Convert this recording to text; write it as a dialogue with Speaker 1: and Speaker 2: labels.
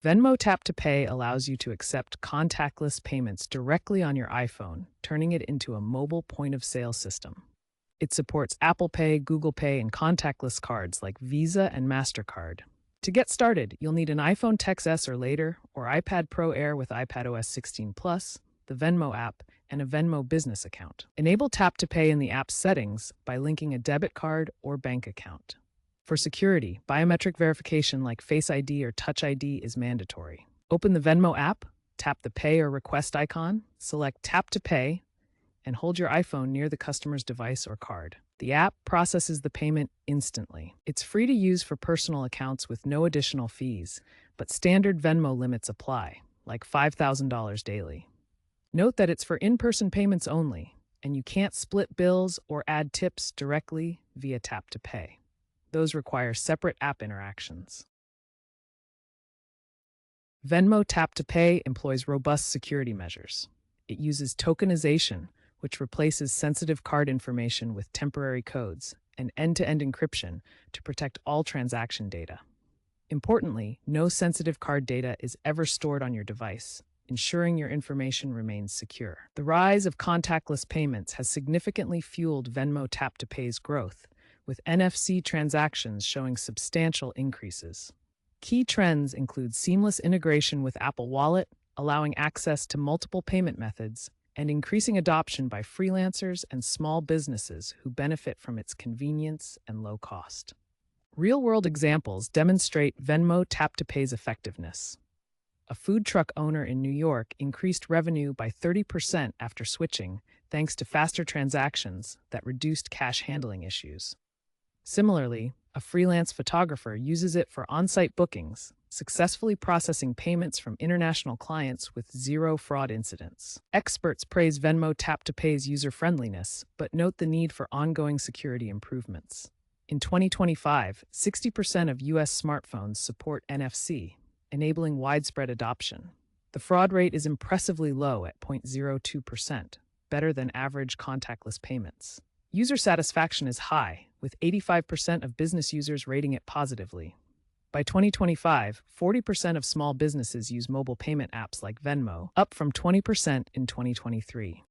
Speaker 1: Venmo Tap to Pay allows you to accept contactless payments directly on your iPhone, turning it into a mobile point-of-sale system. It supports Apple Pay, Google Pay, and contactless cards like Visa and MasterCard. To get started, you'll need an iPhone XS or later, or iPad Pro Air with iPadOS 16 Plus, the Venmo app, and a Venmo business account. Enable Tap to Pay in the app's settings by linking a debit card or bank account. For security, biometric verification like Face ID or Touch ID is mandatory. Open the Venmo app, tap the Pay or Request icon, select Tap to Pay, and hold your iPhone near the customer's device or card. The app processes the payment instantly. It's free to use for personal accounts with no additional fees, but standard Venmo limits apply, like $5,000 daily. Note that it's for in-person payments only, and you can't split bills or add tips directly via Tap to Pay. Those require separate app interactions. Venmo Tap to Pay employs robust security measures. It uses tokenization, which replaces sensitive card information with temporary codes, and end-to-end encryption to protect all transaction data. Importantly, no sensitive card data is ever stored on your device, ensuring your information remains secure. The rise of contactless payments has significantly fueled Venmo Tap to Pay's growth, with NFC transactions showing substantial increases. Key trends include seamless integration with Apple Wallet, allowing access to multiple payment methods, and increasing adoption by freelancers and small businesses who benefit from its convenience and low cost. Real-world examples demonstrate Venmo Tap to Pay's effectiveness. A food truck owner in New York increased revenue by 30% after switching, thanks to faster transactions that reduced cash handling issues. Similarly, a freelance photographer uses it for on-site bookings, successfully processing payments from international clients with zero fraud incidents. Experts praise Venmo Tap to Pay's user-friendliness, but note the need for ongoing security improvements. In 2025, 60% of U.S. smartphones support NFC, enabling widespread adoption. The fraud rate is impressively low at 0.02%, better than average contactless payments. User satisfaction is high, with 85% of business users rating it positively. By 2025, 40% of small businesses use mobile payment apps like Venmo, up from 20% in 2023.